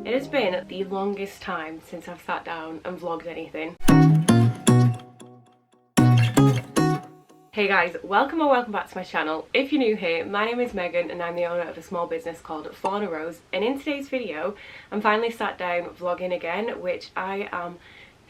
It has been the longest time since I've sat down and vlogged anything. Hey guys, welcome back to my channel. If you're new here, my name is Megan and I'm the owner of a small business called Fauna Rose, and in today's video I'm finally sat down vlogging again, which I am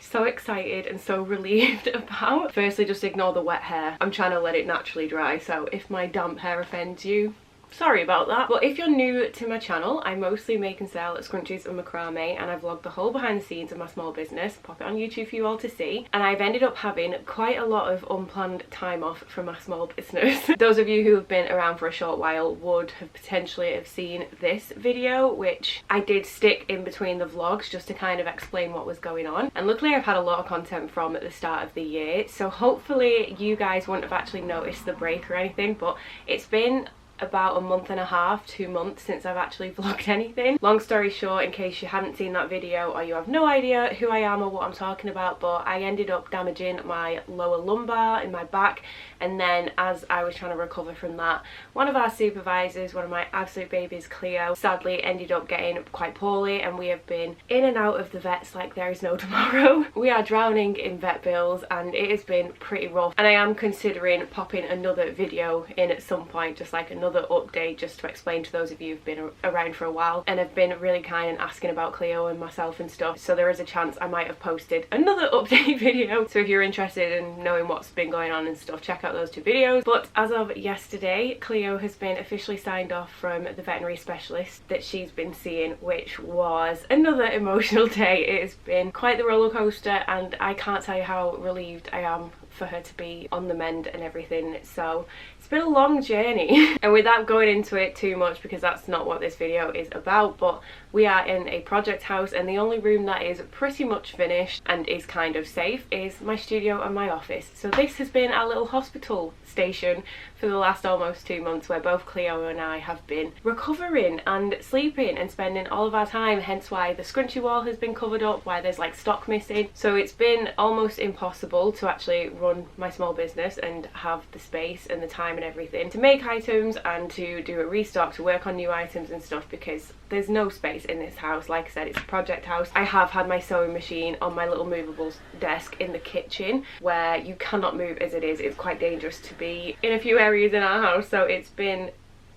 so excited and so relieved about. Firstly, just ignore the wet hair. I'm trying to let it naturally dry, so if my damp hair offends you, sorry about that. But if you're new to my channel, I mostly make and sell scrunchies and macrame, and I vlog the whole behind the scenes of my small business, pop it on YouTube for you all to see. And I've ended up having quite a lot of unplanned time off from my small business. Those of you who have been around for a short while would have potentially have seen this video, which I did stick in between the vlogs just to kind of explain what was going on. And luckily I've had a lot of content from at the start of the year, so hopefully you guys won't have actually noticed the break or anything, but it's been about a month and a half, 2 months since I've actually vlogged anything. Long story short, in case you haven't seen that video or you have no idea who I am or what I'm talking about, but I ended up damaging my lower lumbar in my back, and then as I was trying to recover from that, one of our supervisors, one of my absolute babies, Cleo, sadly ended up getting quite poorly, and we have been in and out of the vets like there is no tomorrow. We are drowning in vet bills and it has been pretty rough, and I am considering popping another video in at some point, just like another update, just to explain to those of you who've been around for a while and have been really kind and asking about Cleo and myself and stuff. So there is a chance I might have posted another update video, so if you're interested in knowing what's been going on and stuff, check out those 2 videos. But as of yesterday, Cleo has been officially signed off from the veterinary specialist that she's been seeing, which was another emotional day. It has been quite the roller coaster, and I can't tell you how relieved I am for her to be on the mend and everything. So it's been a long journey and without going into it too much, because that's not what this video is about, but we are in a project house, and the only room that is pretty much finished and is kind of safe is my studio and my office. So this has been our little hospital station for the last almost 2 months, where both Cleo and I have been recovering and sleeping and spending all of our time, hence why the scrunchie wall has been covered up, why there's like stock missing. So it's been almost impossible to actually run my small business and have the space and the time and everything to make items and to do a restock, to work on new items and stuff, because there's no space in this house. Like I said, it's a project house. I have had my sewing machine on my little movable desk in the kitchen, where you cannot move as it is. It's quite dangerous to be in a few areas in our house, so it's been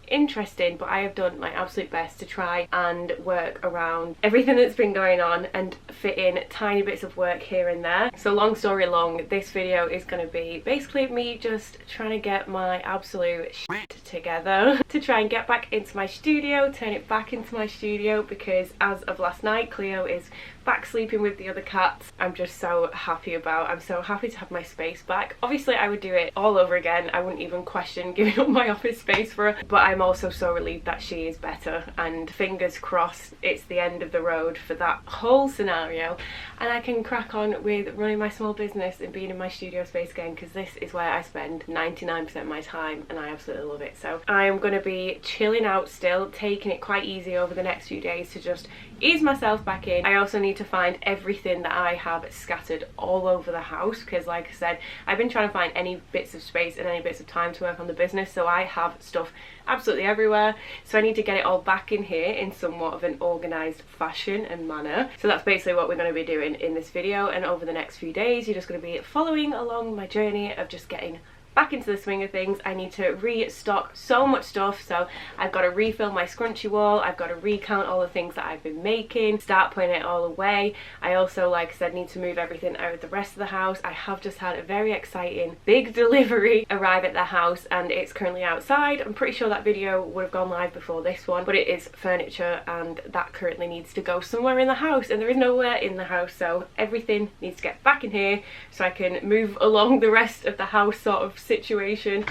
interesting, but I have done my absolute best to try and work around everything that's been going on and fit in tiny bits of work here and there. So long story long, this video is going to be basically me just trying to get my absolute shit together to try and get back into my studio, turn it back into my studio, because as of last night, Cleo is back sleeping with the other cats. I'm just so happy about. I'm so happy to have my space back. Obviously I would do it all over again. I wouldn't even question giving up my office space for her, but I'm also so relieved that she is better, and fingers crossed it's the end of the road for that whole scenario and I can crack on with running my small business and being in my studio space again, because this is where I spend 99% of my time and I absolutely love it. So I'm going to be chilling out still, taking it quite easy over the next few days to just ease myself back in. I also need to find everything that I have scattered all over the house, because like I said, I've been trying to find any bits of space and any bits of time to work on the business, so I have stuff absolutely everywhere. So I need to get it all back in here in somewhat of an organised fashion and manner. So that's basically what we're going to be doing in this video, and over the next few days you're just going to be following along my journey of just getting back into the swing of things. I need to restock so much stuff, so I've got to refill my scrunchie wall, I've got to recount all the things that I've been making, start putting it all away. I also, like I said, need to move everything out of the rest of the house. I have just had a very exciting big delivery arrive at the house and it's currently outside. I'm pretty sure that video would have gone live before this one, but it is furniture and that currently needs to go somewhere in the house, and there is nowhere in the house, so everything needs to get back in here so I can move along the rest of the house sort of situation.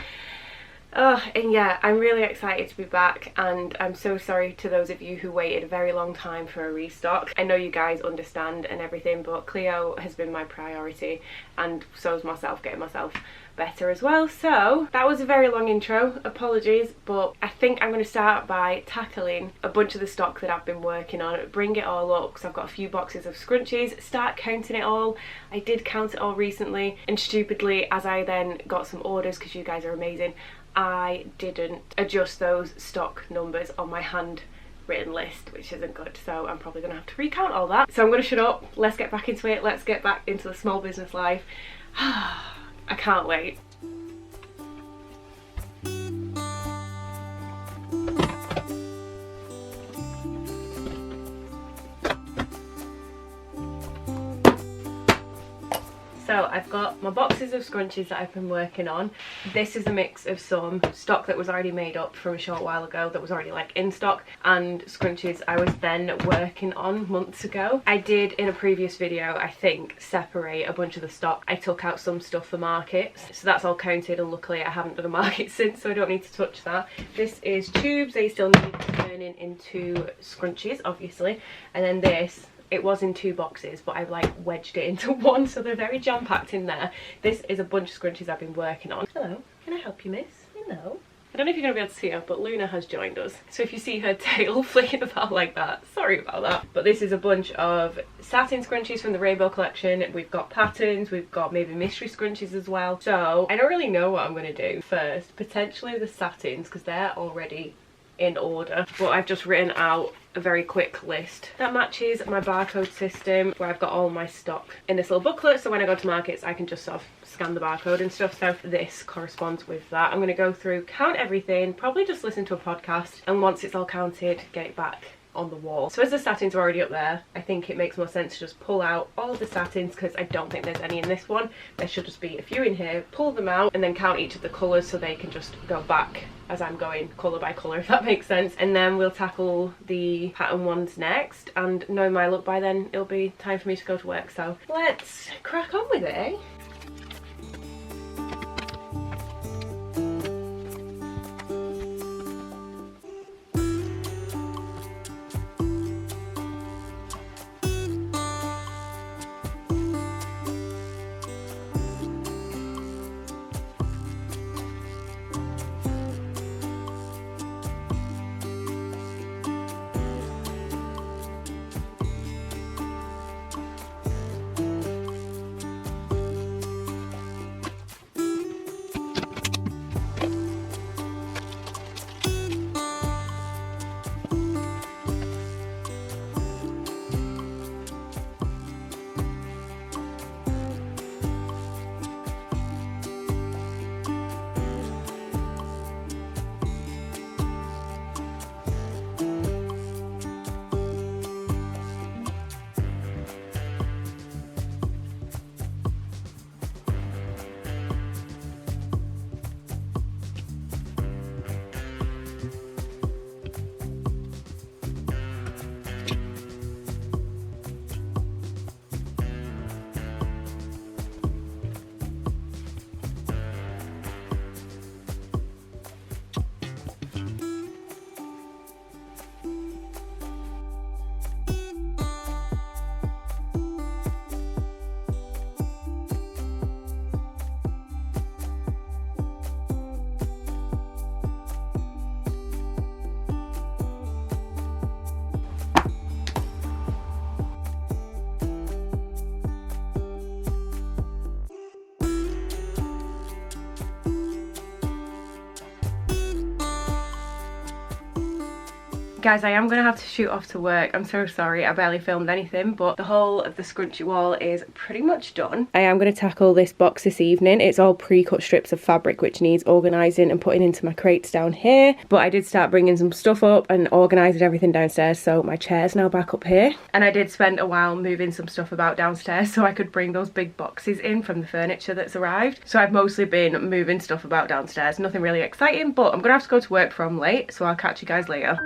And yeah, I'm really excited to be back, and I'm so sorry to those of you who waited a very long time for a restock. I know you guys understand and everything, but Cleo has been my priority, and so is myself, getting myself better as well. So that was a very long intro, apologies, but I think I'm going to start by tackling a bunch of the stock that I've been working on, bring it all up, because I've got a few boxes of scrunchies, start counting it all. I did count it all recently, and stupidly, as I then got some orders, because you guys are amazing, I didn't adjust those stock numbers on my hand written list, which isn't good, so I'm probably gonna have to recount all that. So I'm gonna shut up, let's get back into it, let's get back into the small business life. I can't wait. So I've got my boxes of scrunchies that I've been working on. This is a mix of some stock that was already made up from a short while ago that was already like in stock, and scrunchies I was then working on months ago. I did in a previous video, I think, separate a bunch of the stock. I took out some stuff for markets, so that's all counted, and luckily I haven't done a market since, so I don't need to touch that. This is tubes, they still need turning into scrunchies obviously, and then this, it was in 2 boxes, but I've like wedged it into one, so they're very jam-packed in there. This is a bunch of scrunchies I've been working on. Hello, can I help you, miss? Hello. I don't know if you're going to be able to see her, but Luna has joined us. So if you see her tail flicking about like that, sorry about that. But this is a bunch of satin scrunchies from the Rainbow collection. We've got patterns, we've got maybe mystery scrunchies as well. So I don't really know what I'm going to do first. Potentially the satins, because they're already in order, but I've just written out a very quick list that matches my barcode system, where I've got all my stock in this little booklet, so when I go to markets I can just sort of scan the barcode and stuff. So this corresponds with that. I'm going to go through, count everything, probably just listen to a podcast, and once it's all counted, get it back on the wall. So as the satins are already up there, I think it makes more sense to just pull out all of the satins, because I don't think there's any in this one. There should just be a few in here, pull them out, and then count each of the colours so they can just go back as I'm going colour by colour, if that makes sense. And then we'll tackle the pattern ones next, and knowing my look by then, it'll be time for me to go to work. So let's crack on with it, eh? Guys, I am going to have to shoot off to work. I'm so sorry, I barely filmed anything, but the whole of the scrunchie wall is pretty much done. I am going to tackle this box this evening. It's all pre-cut strips of fabric which needs organising and putting into my crates down here. But I did start bringing some stuff up and organising everything downstairs, so my chair's now back up here. And I did spend a while moving some stuff about downstairs so I could bring those big boxes in from the furniture that's arrived. So I've mostly been moving stuff about downstairs. Nothing really exciting, but I'm going to have to go to work before I'm late, so I'll catch you guys later.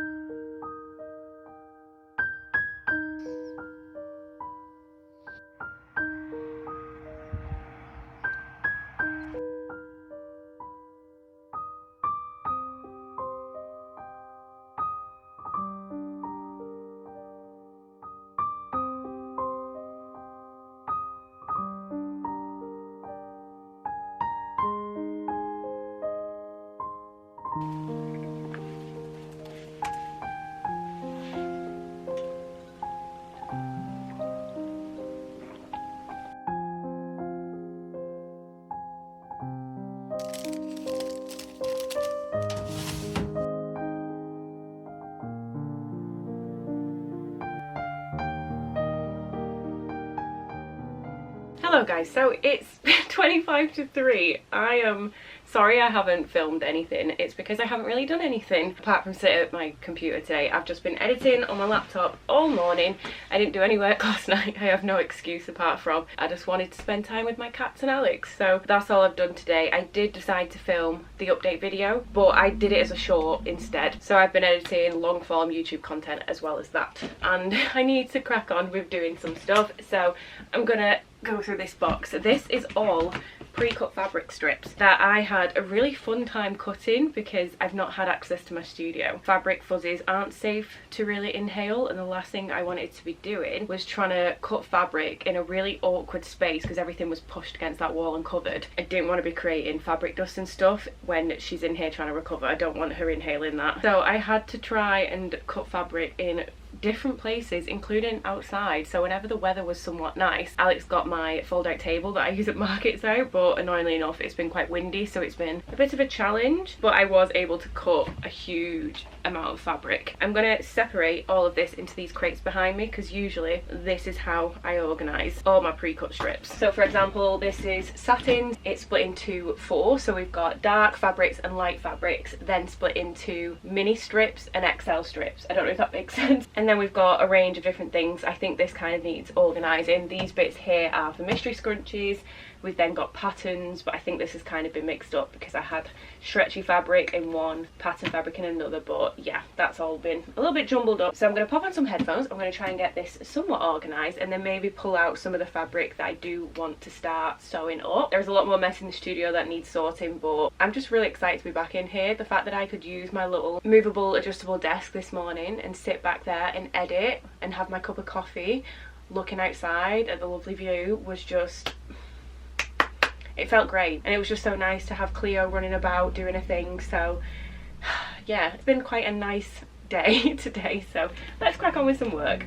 Hello guys, so it's 25 to 3. I am sorry I haven't filmed anything. It's because I haven't really done anything apart from sit at my computer today. I've just been editing on my laptop all morning. I didn't do any work last night. I have no excuse apart from I just wanted to spend time with my cats and Alex. So that's all I've done today. I did decide to film the update video, but I did it as a short instead. So I've been editing long form YouTube content as well as that. And I need to crack on with doing some stuff. So I'm gonna go through this box. This is all pre-cut fabric strips that I had a really fun time cutting because I've not had access to my studio. Fabric fuzzies aren't safe to really inhale, and the last thing I wanted to be doing was trying to cut fabric in a really awkward space because everything was pushed against that wall and covered. I didn't want to be creating fabric dust and stuff when she's in here trying to recover. I don't want her inhaling that. So I had to try and cut fabric in different places, including outside. So whenever the weather was somewhat nice, Alex got my fold out table that I use at markets out, but annoyingly enough it's been quite windy, so it's been a bit of a challenge, but I was able to cut a huge amount of fabric. I'm going to separate all of this into these crates behind me because usually this is how I organise all my pre-cut strips. So for example, this is satin. It's split into 4, so we've got dark fabrics and light fabrics, then split into mini strips and XL strips. I don't know if that makes sense. And then we've got a range of different things. I think this kind of needs organising. These bits here are for mystery scrunchies. We've then got patterns, but I think this has kind of been mixed up because I had stretchy fabric in one, pattern fabric in another, but yeah, that's all been a little bit jumbled up. So I'm going to pop on some headphones. I'm going to try and get this somewhat organised and then maybe pull out some of the fabric that I do want to start sewing up. There's a lot more mess in the studio that needs sorting, but I'm just really excited to be back in here. The fact that I could use my little movable adjustable desk this morning and sit back there and edit and have my cup of coffee looking outside at the lovely view was just... it felt great, and it was just so nice to have Cleo running about doing a thing. So yeah, it's been quite a nice day today, so let's crack on with some work.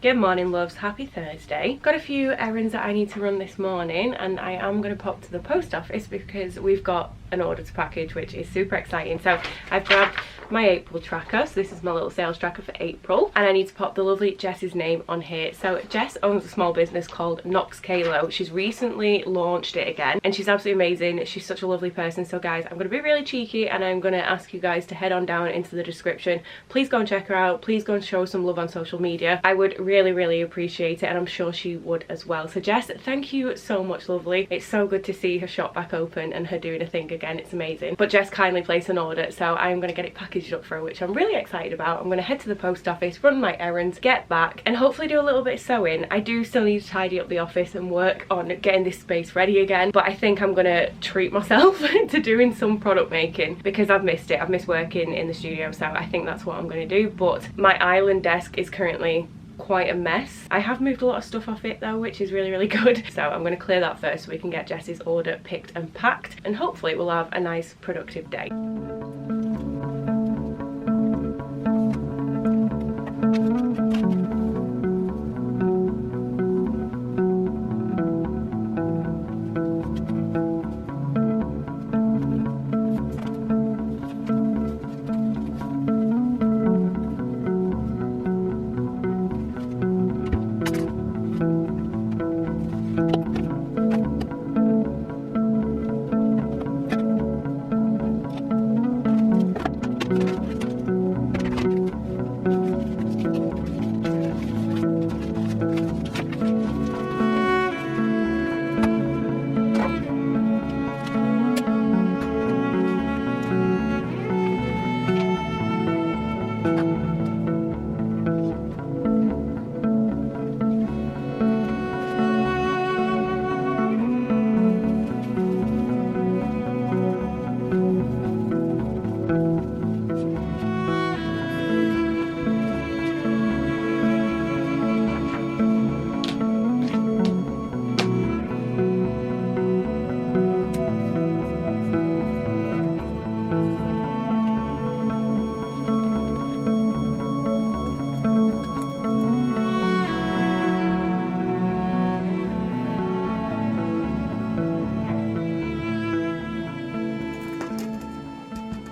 Good morning loves, happy Thursday. Got a few errands that I need to run this morning and I am going to pop to the post office because we've got an order to package, which is super exciting. So I've grabbed my April tracker. So this is my little sales tracker for April, and I need to pop the lovely Jess's name on here. So Jess owns a small business called CAELO. She's recently launched it again, and she's absolutely amazing. She's such a lovely person. So guys, I'm going to be really cheeky, and I'm going to ask you guys to head on down into the description. Please go and check her out. Please go and show some love on social media. I would really appreciate it, and I'm sure she would as well. So Jess, thank you so much, lovely. It's so good to see her shop back open and her doing a thing again. It's amazing. But Jess kindly placed an order, so I'm going to get it packaged up for her, which I'm really excited about. I'm going to head to the post office, run my errands, get back, and hopefully do a little bit of sewing. I do still need to tidy up the office and work on getting this space ready again, but I think I'm going to treat myself to doing some product making because I've missed it. I've missed working in the studio, so I think that's what I'm going to do. But my island desk is currently quite a mess. I have moved a lot of stuff off it though, which is really good. So I'm going to clear that first so we can get Jess's order picked and packed, and hopefully we'll have a nice productive day.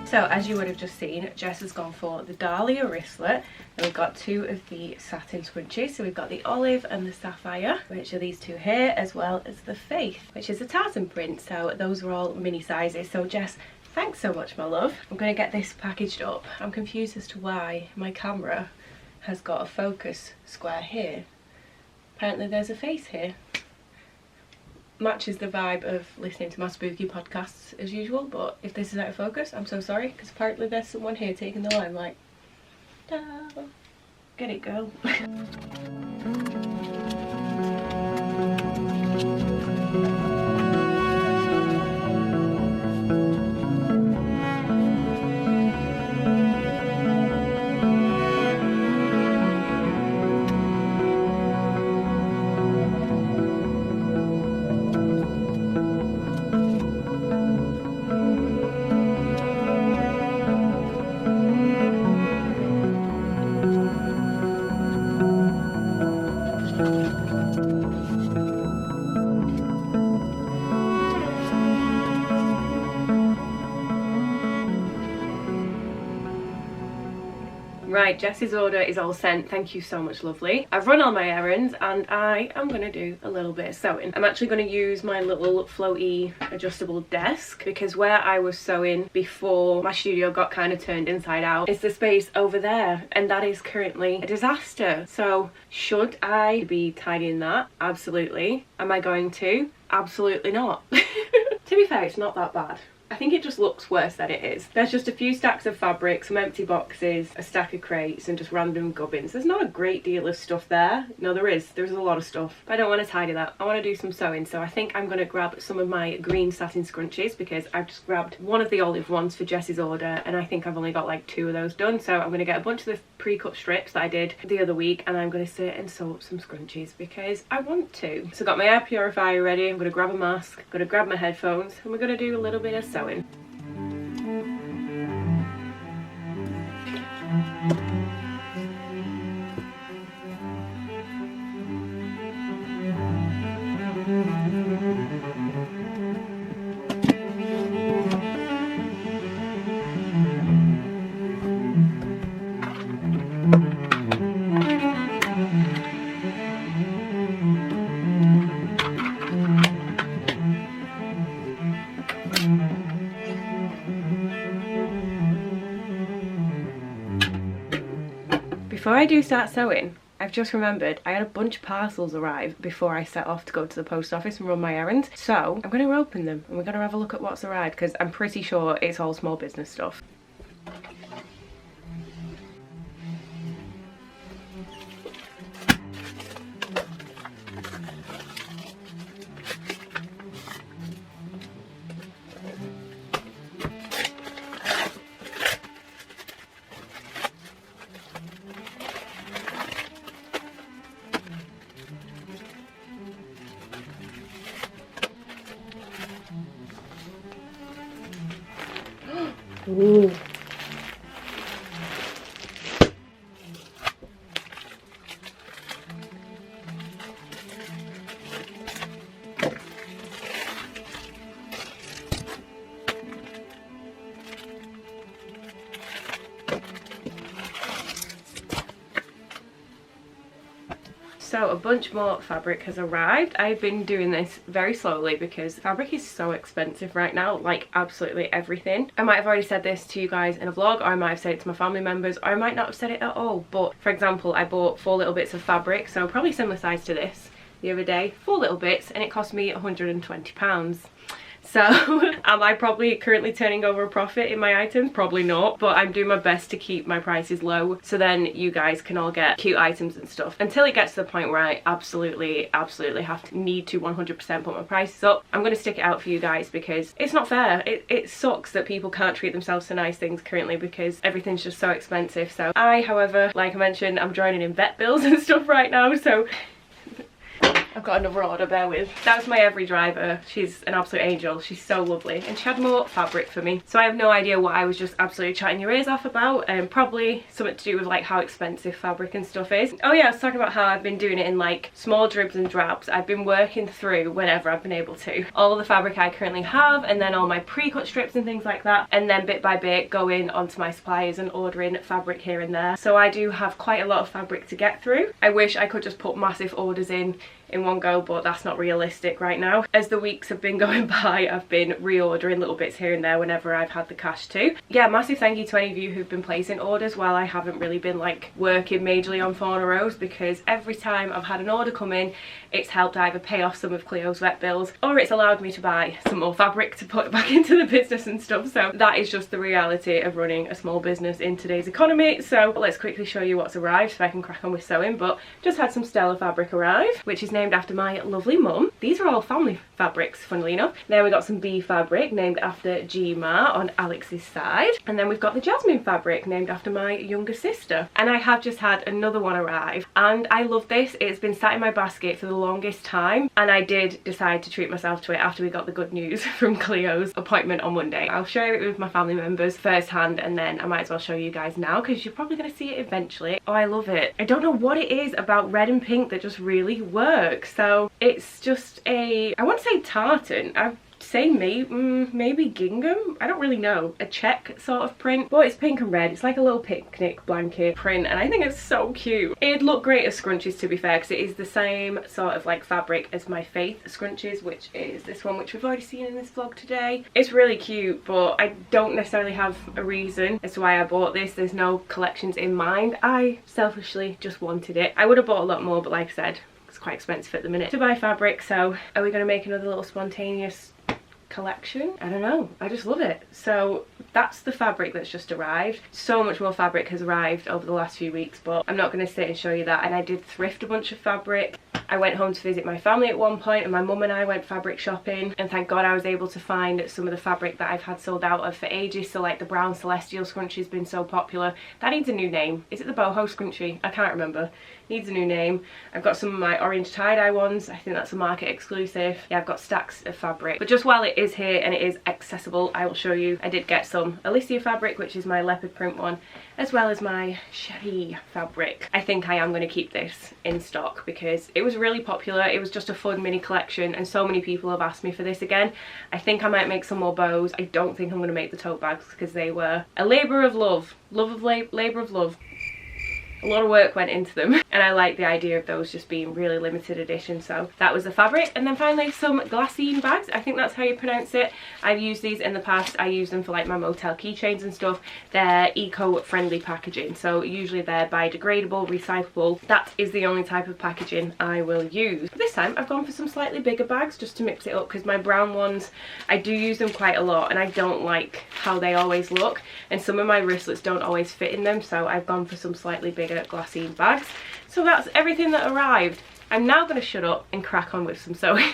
So as you would have just seen, Jess has gone for the Dahlia wristlet, and we've got two of the satin scrunchies. So we've got the olive and the sapphire, which are these two here, as well as the faith, which is a tartan print. So those are all mini sizes. So Jess, thanks so much, my love. I'm going to get this packaged up. I'm confused as to why my camera has got a focus square here. Apparently there's a face here. Matches the vibe of listening to my spooky podcasts as usual, but if this is out of focus, I'm so sorry, because apparently there's someone here taking the limelight. Get it, girl. Right, Jess's order is all sent. Thank you so much, lovely. I've run all my errands and I am going to do a little bit of sewing. I'm actually going to use my little floaty adjustable desk, because where I was sewing before my studio got kind of turned inside out is the space over there, and that is currently a disaster. So should I be tidying that? Absolutely. Am I going to? Absolutely not. To be fair, it's not that bad. I think it just looks worse than it is. There's just a few stacks of fabric, some empty boxes, a stack of crates, and just random gubbins. There's not a great deal of stuff there. No, there's a lot of stuff. But I don't want to tidy that. I want to do some sewing. So I think I'm going to grab some of my green satin scrunchies, because I've just grabbed one of the olive ones for Jess's order, and I think I've only got like 2 of those done. So I'm going to get a bunch of the pre-cut strips that I did the other week, and I'm going to sit and sew up some scrunchies because I want to. So I got my air purifier ready. I'm going to grab a mask, I'm going to grab my headphones, and we're going to do a little bit of sewing. before I do start sewing, I've just remembered I had a bunch of parcels arrive before I set off to go to the post office and run my errands. So I'm going to open them and we're going to have a look at what's arrived, because I'm pretty sure it's all small business stuff. Ooh. So a bunch more fabric has arrived. I've been doing this very slowly because fabric is so expensive right now, like absolutely everything. I might have already said this to you guys in a vlog, or I might have said it to my family members, or I might not have said it at all. But for example, I bought 4 little bits of fabric, so probably similar size to this, the other day, 4 little bits, and it cost me £120. So am I probably currently turning over a profit in my items? Probably not, but I'm doing my best to keep my prices low so then you guys can all get cute items and stuff, until it gets to the point where I absolutely need to 100% put my prices up. I'm going to stick it out for you guys because it's not fair. It sucks that people can't treat themselves to nice things currently because everything's just so expensive. So I, however, like I mentioned, I'm joining in vet bills and stuff right now, so I've got another order, bear with. That was my every driver. She's an absolute angel. She's so lovely. And she had more fabric for me. So I have no idea what I was just absolutely chatting your ears off about. Probably something to do with like how expensive fabric and stuff is. Oh yeah, I was talking about how I've been doing it in like small dribs and drabs. I've been working through, whenever I've been able to, all of the fabric I currently have, and then all my pre-cut strips and things like that. And then bit by bit going onto my suppliers and ordering fabric here and there. So I do have quite a lot of fabric to get through. I wish I could just put massive orders in one go, but that's not realistic right now. As the weeks have been going by, I've been reordering little bits here and there whenever I've had the cash to. Yeah, massive thank you to any of you who've been placing orders while I haven't really been like working majorly on Fauna Rose, because every time I've had an order come in, it's helped either pay off some of Cleo's vet bills, or it's allowed me to buy some more fabric to put back into the business and stuff. So that is just the reality of running a small business in today's economy. So let's quickly show you what's arrived so I can crack on with sewing. But just had some Stella fabric arrive, which is named after my lovely mum. These are all family fabrics, funnily enough. Then we got some bee fabric named after G-Ma on Alex's side, and then we've got the jasmine fabric named after my younger sister. And I have just had another one arrive, and I love this. It's been sat in my basket for the longest time, and I did decide to treat myself to it after we got the good news from Cleo's appointment on Monday. I'll share it with my family members firsthand, and then I might as well show you guys now because you're probably going to see it eventually. Oh, I love it. I don't know what it is about red and pink that just really works. So it's just a, I want to say tartan. I've say maybe gingham, I don't really know, a check sort of print, but it's pink and red. It's like a little picnic blanket print, and I think it's so cute. It'd look great as scrunchies, to be fair, because it is the same sort of like fabric as my Faith scrunchies, which is this one, which we've already seen in this vlog today. It's really cute, but I don't necessarily have a reason as to why I bought this. There's no collections in mind. I selfishly just wanted it. I would have bought a lot more, but like I said, it's quite expensive at the minute to buy fabric. So are we going to make another little spontaneous collection? I don't know, I just love it. So that's the fabric that's just arrived. So much more fabric has arrived over the last few weeks, but I'm not going to sit and show you that. And I did thrift a bunch of fabric. I went home to visit my family at one point, and my mum and I went fabric shopping, and thank God I was able to find some of the fabric that I've had sold out of for ages. So like the brown celestial scrunchie has been so popular. That needs a new name. Is it the boho scrunchie? I can't remember. Needs a new name. I've got some of my orange tie-dye ones. I think that's a market exclusive. Yeah, I've got stacks of fabric. But just while it is here and it is accessible, I will show you. I did get some Alicia fabric, which is my leopard print one, as well as my Cherie fabric. I think I am going to keep this in stock because it was really popular. It was just a fun mini collection, and so many people have asked me for this again. I think I might make some more bows. I don't think I'm going to make the tote bags because they were a labour of love. Labour of love. a lot of work went into them, and I like the idea of those just being really limited edition. So that was the fabric. And then finally some glassine bags. I think that's how you pronounce it. I've used these in the past. I use them for like my motel keychains and stuff. They're eco-friendly packaging, so usually they're biodegradable, recyclable. That is the only type of packaging I will use. But this time I've gone for some slightly bigger bags just to mix it up, because my brown ones, I do use them quite a lot and I don't like how they always look, and some of my wristlets don't always fit in them, so I've gone for some slightly bigger glassine bags. So that's everything that arrived. I'm now going to shut up and crack on with some sewing.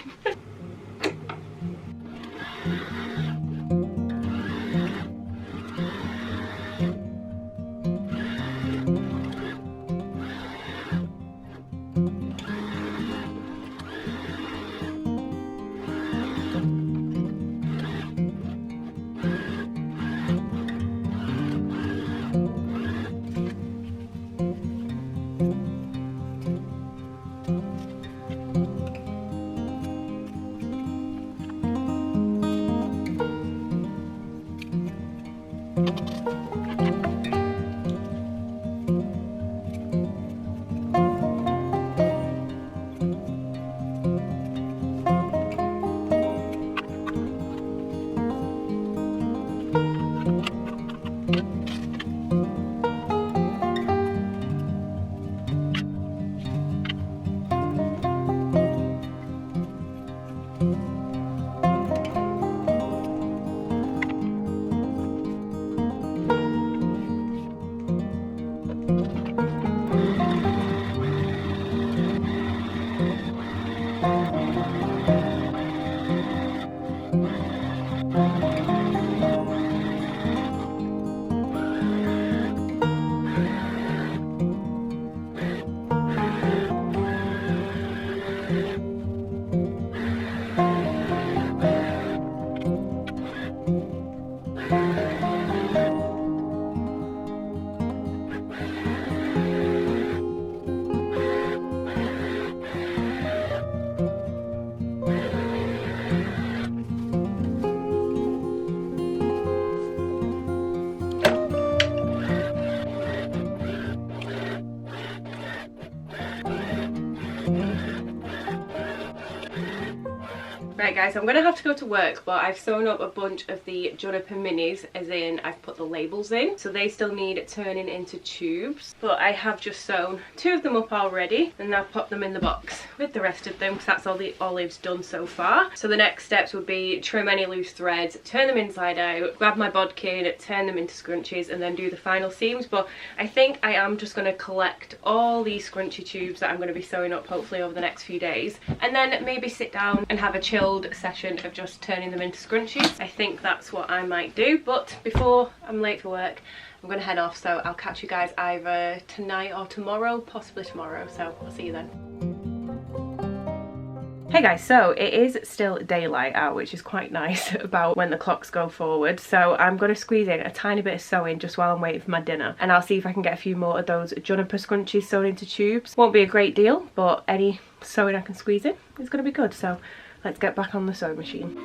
Right guys, I'm going to have to go to work, but I've sewn up a bunch of the Juniper minis, as in I've put the labels in, so they still need turning into tubes. But I have just sewn 2 of them up already, and I've popped them in the box with the rest of them, because that's all the olives done so far. So the next steps would be trim any loose threads, turn them inside out, grab my bodkin, turn them into scrunchies, and then do the final seams. But I think I am just going to collect all these scrunchie tubes that I'm going to be sewing up hopefully over the next few days, and then maybe sit down and have a chilled session of just turning them into scrunchies. I think that's what I might do, but before I'm late for work, I'm going to head off, so I'll catch you guys either tonight or tomorrow, possibly tomorrow, so I'll see you then. Hey guys, so it is still daylight out, which is quite nice about when the clocks go forward. So I'm going to squeeze in a tiny bit of sewing just while I'm waiting for my dinner, and I'll see if I can get a few more of those Juniper scrunchies sewn into tubes. Won't be a great deal, but any sewing I can squeeze in is going to be good. So let's get back on the sewing machine.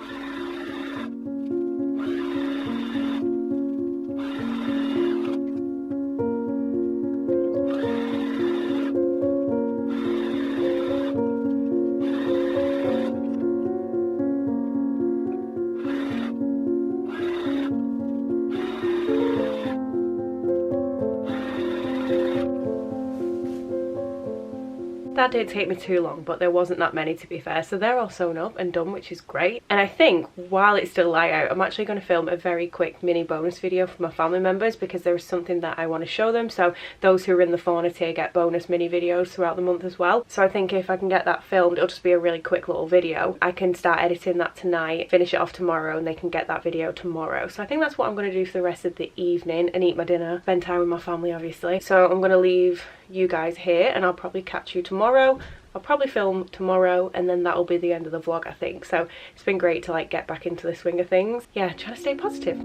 That didn't take me too long, but there wasn't that many, to be fair, so they're all sewn up and done, which is great. And I think while it's still light out, I'm actually going to film a very quick mini bonus video for my family members, because there is something that I want to show them. So those who are in the Fauna tier get bonus mini videos throughout the month as well. So I think if I can get that filmed, it'll just be a really quick little video. I can start editing that tonight, finish it off tomorrow, and they can get that video tomorrow. So I think that's what I'm going to do for the rest of the evening, and eat my dinner, spend time with my family obviously. So I'm going to leave you guys here, and I'll probably catch you tomorrow. I'll probably film tomorrow, and then that'll be the end of the vlog, I think. So it's been great to like get back into the swing of things. Yeah, trying to stay positive.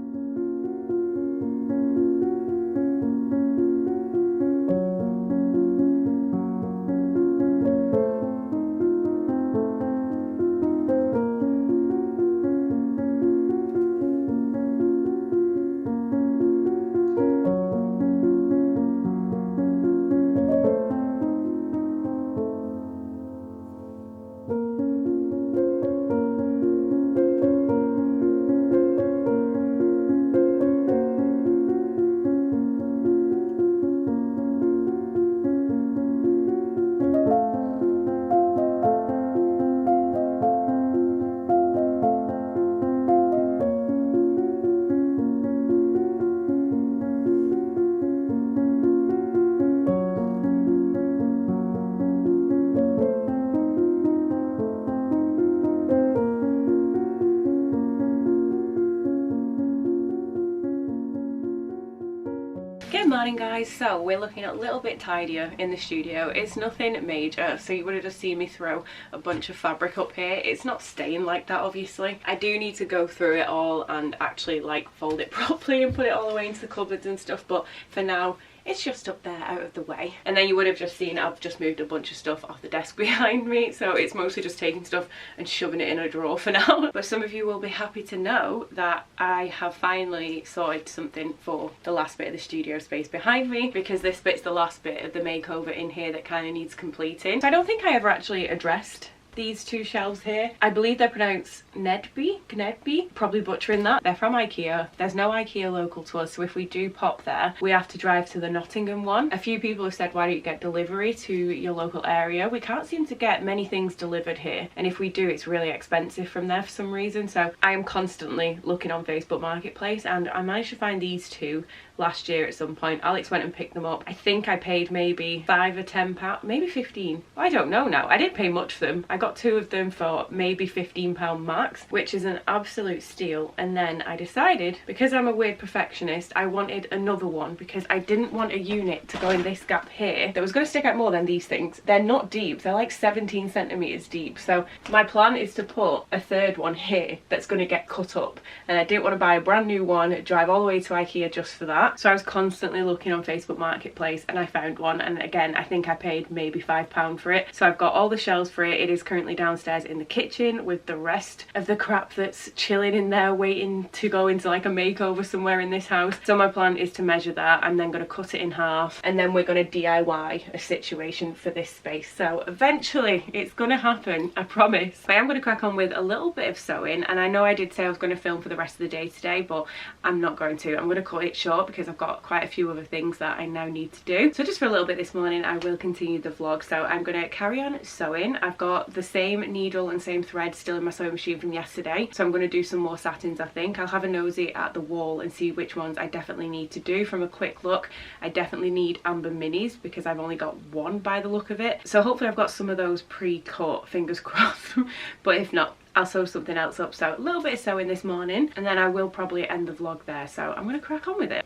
Morning guys, so we're looking a little bit tidier in the studio. It's nothing major, so you would have just seen me throw a bunch of fabric up here. It's not staying like that obviously. I do need to go through it all and actually like fold it properly and put it all away into the cupboards and stuff, but for now it's just up there out of the way. And then you would have just seen I've just moved a bunch of stuff off the desk behind me, so it's mostly just taking stuff and shoving it in a drawer for now. But some of you will be happy to know that I have finally sorted something for the last bit of the studio space behind me, because this bit's the last bit of the makeover in here that kind of needs completing. So I don't think I ever actually addressed these two shelves here. I believe they're pronounced Gnedby, probably butchering that. They're from IKEA. There's no IKEA local to us, so if we do pop there, we have to drive to the Nottingham one. A few people have said, why don't you get delivery to your local area? We can't seem to get many things delivered here, and if we do, it's really expensive from there for some reason. So I am constantly looking on Facebook Marketplace, and I managed to find these two last year at some point. Alex went and picked them up. I think I paid maybe £5 or £10, maybe 15. I don't know now. I didn't pay much for them. I got two of them for maybe £15 max, which is an absolute steal. And then I decided, because I'm a weird perfectionist, I wanted another one because I didn't want a unit to go in this gap here that was going to stick out more than these things. They're not deep. They're like 17 centimeters deep. So my plan is to put a third one here that's going to get cut up. And I didn't want to buy a brand new one, drive all the way to IKEA just for that. So I was constantly looking on Facebook Marketplace and I found one, and again I think I paid maybe £5 for it. So I've got all the shelves for it. It is currently downstairs in the kitchen with the rest of the crap that's chilling in there waiting to go into like a makeover somewhere in this house. So my plan is to measure that. I'm then going to cut it in half, and then we're going to DIY a situation for this space. So eventually it's going to happen, I promise. I am going to crack on with a little bit of sewing, and I know I did say I was going to film for the rest of the day today, but I'm not going to. I'm going to cut it short because I've got quite a few other things that I now need to do. So just for a little bit this morning I will continue the vlog. So I'm going to carry on sewing. I've got the same needle and same thread still in my sewing machine from yesterday, so I'm going to do some more satins. I think I'll have a nosy at the wall and see which ones I definitely need to do. From a quick look, I definitely need amber minis because I've only got one by the look of it, so hopefully I've got some of those pre-cut, fingers crossed. But if not, I'll sew something else up. So a little bit of sewing this morning, and then I will probably end the vlog there. So I'm going to crack on with it.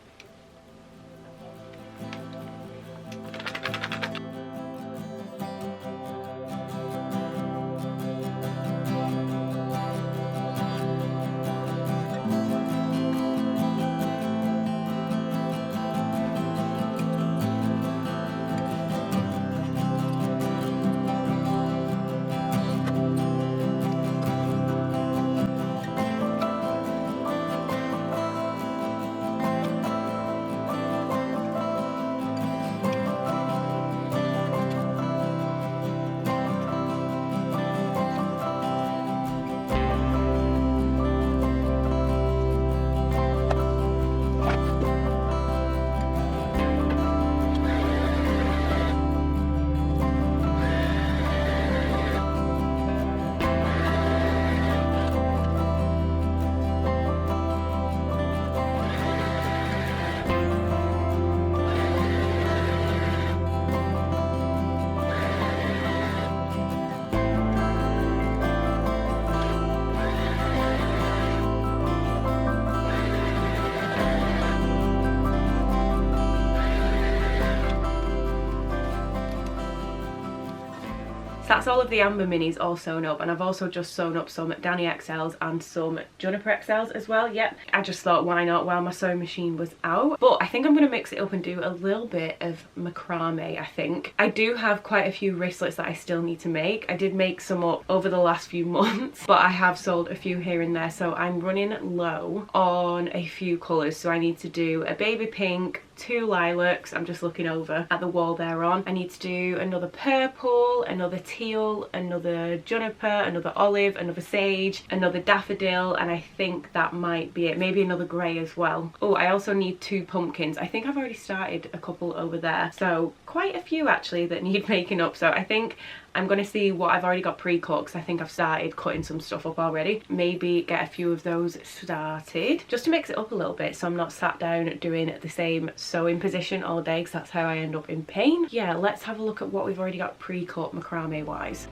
That's all of the amber minis all sewn up, and I've also just sewn up some Danny XLs and some Juniper XLs as well. Yep, I just thought why not while my sewing machine was out. But I think I'm going to mix it up and do a little bit of macrame. I think I do have quite a few wristlets that I still need to make. I did make some up over the last few months, but I have sold a few here and there, so I'm running low on a few colours. So I need to do a baby pink, 2 lilacs. I'm just looking over at the wall they're on. I need to do another purple, another teal, another juniper, another olive, another sage, another daffodil, and I think that might be it. Maybe another grey as well. Oh, I also need 2 pumpkins. I think I've already started a couple over there, so quite a few actually that need making up. So I think I'm going to see what I've already got pre-cut, because I think I've started cutting some stuff up already. Maybe get a few of those started just to mix it up a little bit, so I'm not sat down doing the same sewing position all day, because that's how I end up in pain. Yeah, let's have a look at what we've already got pre-cut macrame wise.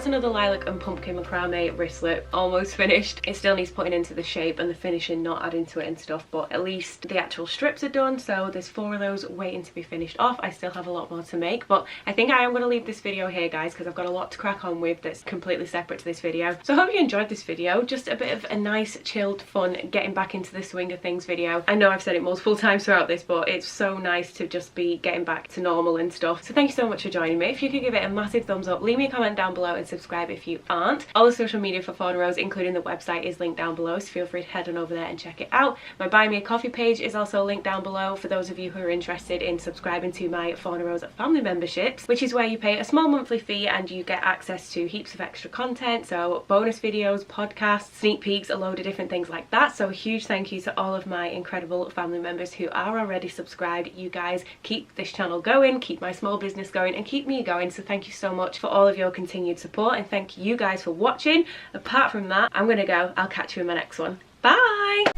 that's another lilac and pumpkin macrame wristlet, almost finished. It still needs putting into the shape and the finishing, not adding to it and stuff, but at least the actual strips are done. So there's 4 of those waiting to be finished off. I still have a lot more to make, but I think I am going to leave this video here, guys, because I've got a lot to crack on with that's completely separate to this video. So I hope you enjoyed this video. Just a bit of a nice, chilled, fun, getting back into the swing of things video. I know I've said it multiple times throughout this, but it's so nice to just be getting back to normal and stuff. So thank you so much for joining me. If you could give it a massive thumbs up, leave me a comment down below and subscribe if you aren't. All the social media for Fauna Rose, including the website, is linked down below, so feel free to head on over there and check it out. My Buy Me a Coffee page is also linked down below for those of you who are interested in subscribing to my Fauna Rose family memberships, which is where you pay a small monthly fee and you get access to heaps of extra content, so bonus videos, podcasts, sneak peeks, a load of different things like that. So a huge thank you to all of my incredible family members who are already subscribed. You guys keep this channel going, keep my small business going, and keep me going, so thank you so much for all of your continued support, and thank you guys for watching. Apart from that, I'm gonna go. I'll catch you in my next one. Bye!